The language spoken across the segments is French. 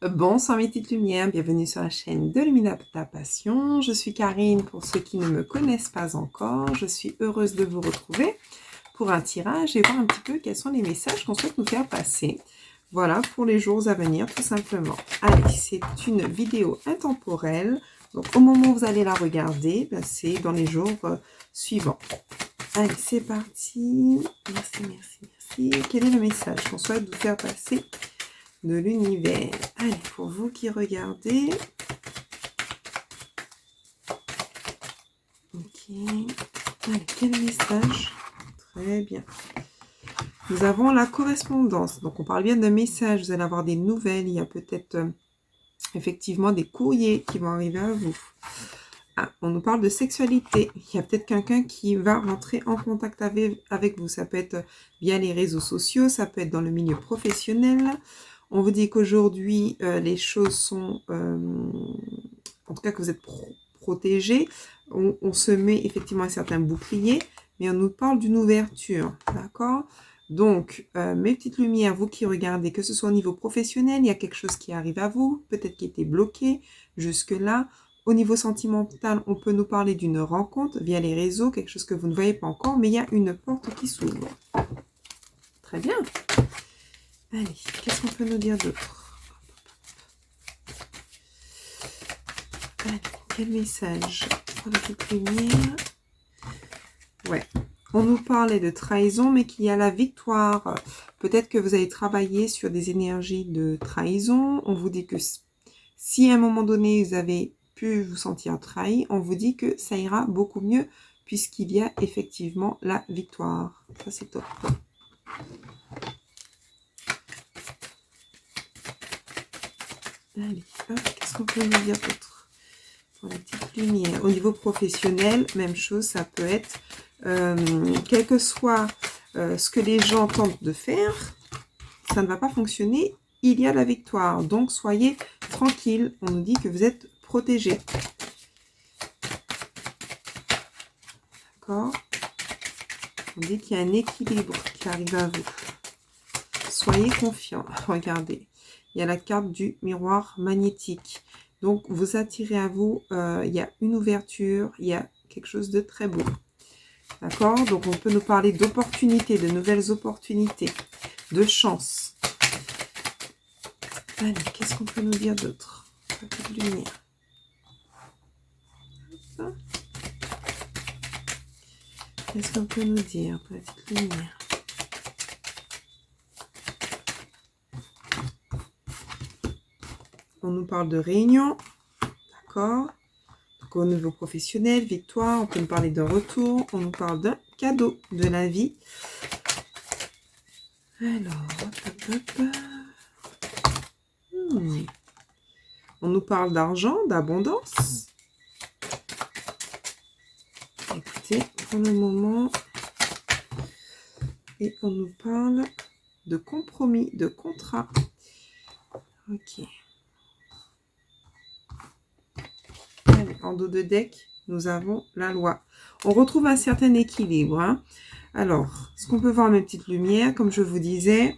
Bonsoir mes petites lumières, bienvenue sur la chaîne de Lumina ta passion. Je suis Karine pour ceux qui ne me connaissent pas encore. Je suis heureuse de vous retrouver pour un tirage et voir un petit peu quels sont les messages qu'on souhaite nous faire passer. Voilà, pour les jours à venir tout simplement. Allez, c'est une vidéo intemporelle. Donc au moment où vous allez la regarder, ben, c'est dans les jours suivants. Allez, c'est parti. Merci, merci, merci. Quel est le message qu'on souhaite vous faire passer de l'univers? Allez, pour vous qui regardez. Ok. Allez, quel message? Très bien. Nous avons la correspondance. Donc, on parle bien d'un message. Vous allez avoir des nouvelles. Il y a peut-être effectivement des courriers qui vont arriver à vous. Ah, on nous parle de sexualité. Il y a peut-être quelqu'un qui va rentrer en contact avec vous. Ça peut être via les réseaux sociaux. Ça peut être dans le milieu professionnel. On vous dit qu'aujourd'hui, les choses sont... en tout cas, que vous êtes protégés. On se met effectivement un certain bouclier, mais on nous parle d'une ouverture. D'accord? Donc, mes petites lumières, vous qui regardez, que ce soit au niveau professionnel, il y a quelque chose qui arrive à vous, peut-être qui était bloqué jusque-là. Au niveau sentimental, on peut nous parler d'une rencontre via les réseaux, quelque chose que vous ne voyez pas encore, mais il y a une porte qui s'ouvre. Très bien. Allez, qu'est-ce qu'on peut nous dire d'autre? Allez, quel message pour la petite lumière? Ouais, on nous parlait de trahison, mais qu'il y a la victoire. Peut-être que vous allez travailler sur des énergies de trahison. On vous dit que si à un moment donné, vous avez pu vous sentir trahi, on vous dit que ça ira beaucoup mieux, puisqu'il y a effectivement la victoire. Ça, c'est top. Allez, qu'est-ce qu'on peut nous dire d'autre pour la petite lumière? Au niveau professionnel, même chose, ça peut être, quel que soit ce que les gens tentent de faire, ça ne va pas fonctionner, il y a la victoire. Donc, soyez tranquille. On nous dit que vous êtes protégés. D'accord? On dit qu'il y a un équilibre qui arrive à vous. Soyez confiants. Regardez. Il y a la carte du miroir magnétique. Donc, vous attirez à vous, il y a une ouverture, il y a quelque chose de très beau. D'accord? Donc, on peut nous parler d'opportunités, de nouvelles opportunités, de chance. Allez, qu'est-ce qu'on peut nous dire d'autre? Petite lumière. Qu'est-ce qu'on peut nous dire, petite lumière? On nous parle de réunion, d'accord? Donc, au niveau professionnel, victoire, on peut nous parler d'un retour, on nous parle d'un cadeau de la vie. Alors, on nous parle d'argent, d'abondance. Écoutez, pour le moment, et on nous parle de compromis, de contrat. Ok. Allez, en dos de deck, nous avons la loi. On retrouve un certain équilibre. Hein. Alors, ce qu'on peut voir, mes petites lumières, comme je vous disais,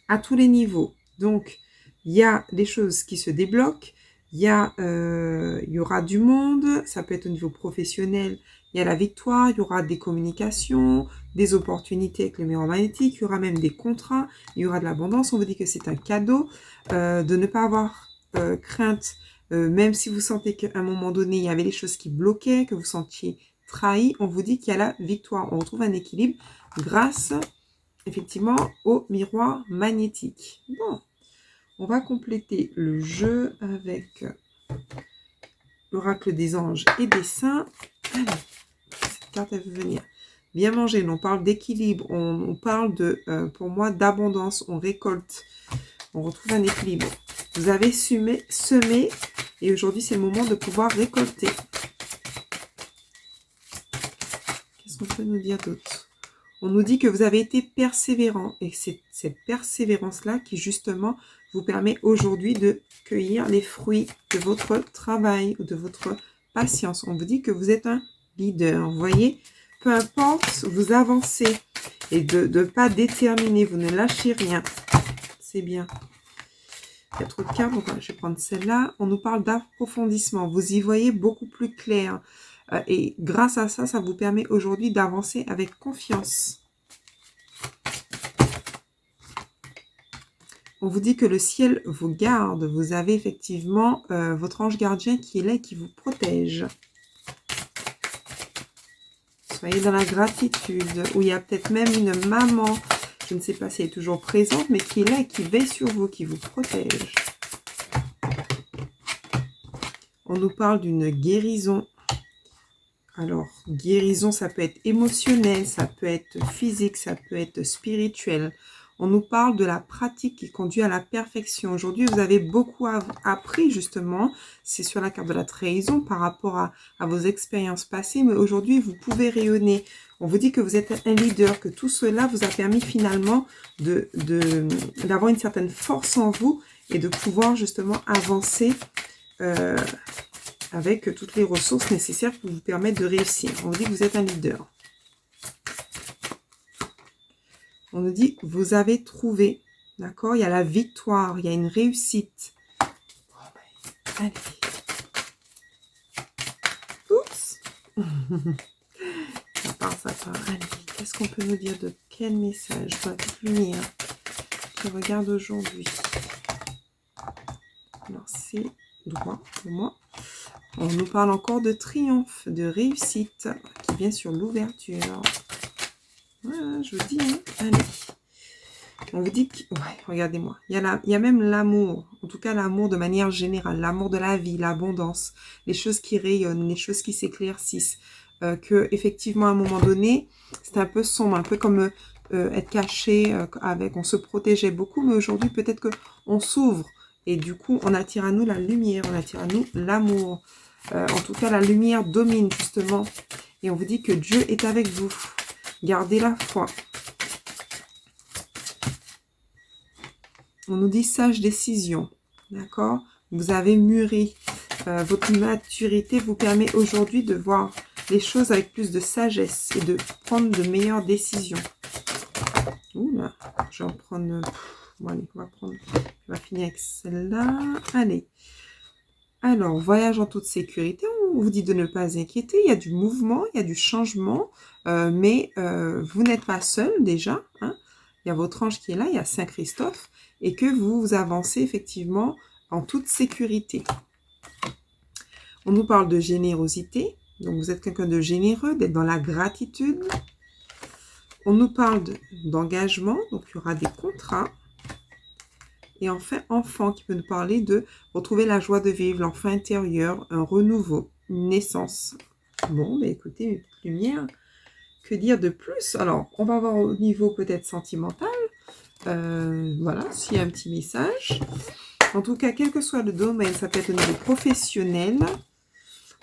à tous les niveaux. Donc, il y a des choses qui se débloquent. Il y aura du monde. Ça peut être au niveau professionnel. Il y a la victoire. Il y aura des communications, des opportunités avec le miroir magnétique. Il y aura même des contrats. Il y aura de l'abondance. On vous dit que c'est un cadeau. De ne pas avoir crainte. Même si vous sentez qu'à un moment donné, il y avait des choses qui bloquaient, que vous sentiez trahi, on vous dit qu'il y a la victoire. On retrouve un équilibre grâce, effectivement, au miroir magnétique. Bon, on va compléter le jeu avec l'oracle des anges et des saints. Allez, cette carte, elle veut venir. Bien manger, on parle d'équilibre, on parle de, pour moi, d'abondance, on récolte, on retrouve un équilibre. Vous avez semé et aujourd'hui, c'est le moment de pouvoir récolter. Qu'est-ce qu'on peut nous dire d'autre? On nous dit que vous avez été persévérant et c'est cette persévérance-là qui, justement, vous permet aujourd'hui de cueillir les fruits de votre travail ou de votre patience. On vous dit que vous êtes un leader. Vous voyez, peu importe, vous avancez et de ne pas déterminer, vous ne lâchez rien. C'est bien. Il y a trop de cartes, donc je vais prendre celle-là. On nous parle d'approfondissement. Vous y voyez beaucoup plus clair. Et grâce à ça, ça vous permet aujourd'hui d'avancer avec confiance. On vous dit que le ciel vous garde. Vous avez effectivement votre ange gardien qui est là et qui vous protège. Soyez dans la gratitude. Ou il y a peut-être même une maman, je ne sais pas si elle est toujours présente, mais qui est là et qui veille sur vous, qui vous protège. On nous parle d'une guérison. Alors, guérison, ça peut être émotionnel, ça peut être physique, ça peut être spirituel. On nous parle de la pratique qui conduit à la perfection. Aujourd'hui, vous avez beaucoup appris, justement. C'est sur la carte de la trahison par rapport à vos expériences passées. Mais aujourd'hui, vous pouvez rayonner. On vous dit que vous êtes un leader, que tout cela vous a permis finalement d'avoir une certaine force en vous et de pouvoir justement avancer avec toutes les ressources nécessaires pour vous permettre de réussir. On vous dit que vous êtes un leader. On nous dit que vous avez trouvé, d'accord? Il y a la victoire, il y a une réussite. Allez. Oups. Ça part. Allez, qu'est-ce qu'on peut nous dire de quel message? Dans la petite lumière qui regarde aujourd'hui. Alors, c'est droit pour moi. On nous parle encore de triomphe, de réussite, qui vient sur l'ouverture. Voilà, je vous dis, hein. Allez. On vous dit que, ouais, regardez-moi, il y a même l'amour, en tout cas l'amour de manière générale, l'amour de la vie, l'abondance, les choses qui rayonnent, les choses qui s'éclaircissent, que effectivement à un moment donné, c'est un peu sombre, un peu comme être caché, on se protégeait beaucoup, mais aujourd'hui peut-être que on s'ouvre et du coup on attire à nous la lumière, on attire à nous l'amour. En tout cas la lumière domine justement et on vous dit que Dieu est avec vous. Gardez la foi. On nous dit sage décision, d'accord? Vous avez mûri. Votre maturité vous permet aujourd'hui de voir les choses avec plus de sagesse et de prendre de meilleures décisions. Ouh là, je vais en prendre... Bon, allez, on va finir avec celle-là. Allez. Alors, voyage en toute sécurité. On vous dit de ne pas inquiéter. Il y a du mouvement, il y a du changement. Mais vous n'êtes pas seul déjà, hein. Il y a votre ange qui est là, il y a Saint Christophe, et que vous avancez effectivement en toute sécurité. On nous parle de générosité, donc vous êtes quelqu'un de généreux, d'être dans la gratitude. On nous parle d'engagement, donc il y aura des contrats. Et enfin, enfant, qui peut nous parler de retrouver la joie de vivre, l'enfant intérieur, un renouveau, une naissance. Bon, bah écoutez, mes petites lumières. Que dire de plus? Alors, on va voir au niveau peut-être sentimental. Voilà, s'il y a un petit message. En tout cas, quel que soit le domaine, ça peut être au niveau professionnel.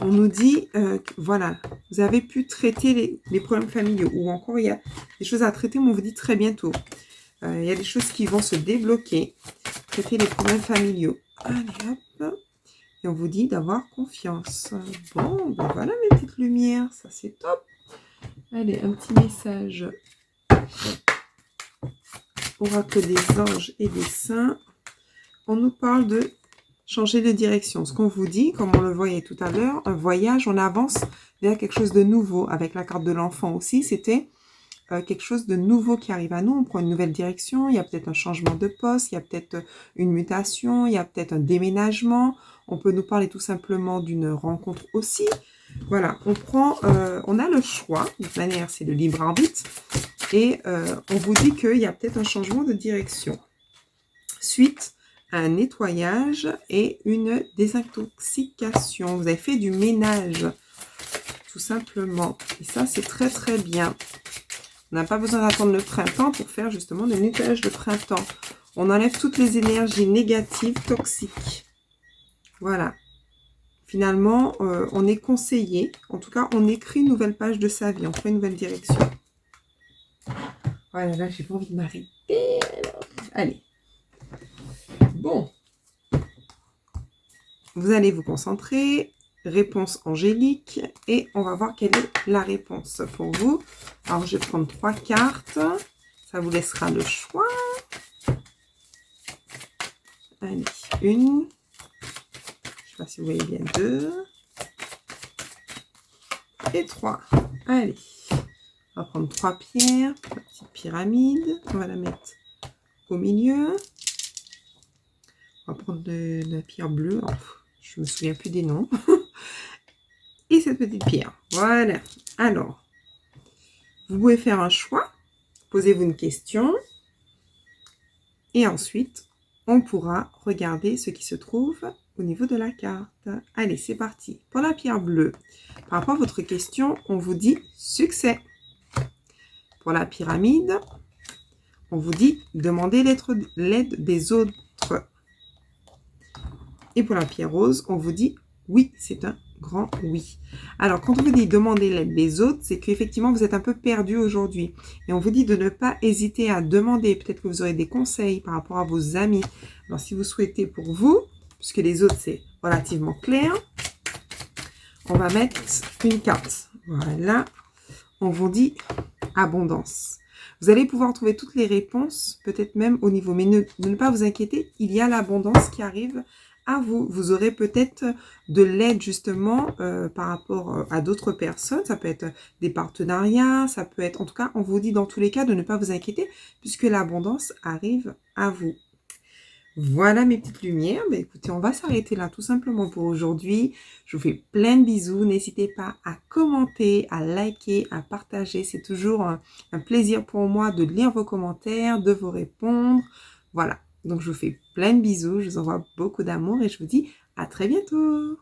On nous dit, voilà, vous avez pu traiter les problèmes familiaux. Ou encore, il y a des choses à traiter, mais on vous dit très bientôt. Il y a des choses qui vont se débloquer. Traiter les problèmes familiaux. Allez, hop. Et on vous dit d'avoir confiance. Bon, ben voilà mes petites lumières. Ça, c'est top. Allez, un petit message. Oracle des anges et des saints. On nous parle de changer de direction. Ce qu'on vous dit, comme on le voyait tout à l'heure, un voyage, on avance vers quelque chose de nouveau. Avec la carte de l'enfant aussi, c'était quelque chose de nouveau qui arrive à nous. On prend une nouvelle direction. Il y a peut-être un changement de poste. Il y a peut-être une mutation. Il y a peut-être un déménagement. On peut nous parler tout simplement d'une rencontre aussi. Voilà, on a le choix, de toute manière c'est le libre arbitre, et on vous dit qu'il y a peut-être un changement de direction. Suite à un nettoyage et une désintoxication. Vous avez fait du ménage, tout simplement. Et ça, c'est très très bien. On n'a pas besoin d'attendre le printemps pour faire justement le nettoyage de printemps. On enlève toutes les énergies négatives, toxiques. Voilà. Finalement, on est conseillé, en tout cas, on écrit une nouvelle page de sa vie, on prend une nouvelle direction. Voilà, là, j'ai pas envie de m'arrêter. Allez. Bon. Vous allez vous concentrer. Réponse angélique. Et on va voir quelle est la réponse pour vous. Alors, je vais prendre 3 cartes. Ça vous laissera le choix. Allez, 1. Je ne sais pas si vous voyez bien, 2. Et 3. Allez. On va prendre 3 pierres. La petite pyramide. On va la mettre au milieu. On va prendre de la pierre bleue. Oh, je ne me souviens plus des noms. Et cette petite pierre. Voilà. Alors, vous pouvez faire un choix. Posez-vous une question. Et ensuite, on pourra regarder ce qui se trouve au niveau de la carte. Allez, c'est parti. Pour la pierre bleue, par rapport à votre question, on vous dit succès. Pour la pyramide, on vous dit demandez l'aide des autres. Et pour la pierre rose, on vous dit oui, c'est un grand oui. Alors, quand on vous dit demander l'aide des autres, c'est qu'effectivement, vous êtes un peu perdu aujourd'hui. Et on vous dit de ne pas hésiter à demander. Peut-être que vous aurez des conseils par rapport à vos amis. Alors, si vous souhaitez pour vous, puisque les autres, c'est relativement clair, on va mettre une carte. Voilà. On vous dit abondance. Vous allez pouvoir trouver toutes les réponses, peut-être même au niveau. Mais ne pas vous inquiéter, il y a l'abondance qui arrive à vous. Vous aurez peut-être de l'aide justement par rapport à d'autres personnes. Ça peut être des partenariats, ça peut être... En tout cas, on vous dit dans tous les cas de ne pas vous inquiéter puisque l'abondance arrive à vous. Voilà mes petites lumières. Ben, écoutez, on va s'arrêter là tout simplement pour aujourd'hui. Je vous fais plein de bisous. N'hésitez pas à commenter, à liker, à partager. C'est toujours un plaisir pour moi de lire vos commentaires, de vous répondre. Voilà. Donc, je vous fais plein de bisous. Je vous envoie beaucoup d'amour et je vous dis à très bientôt.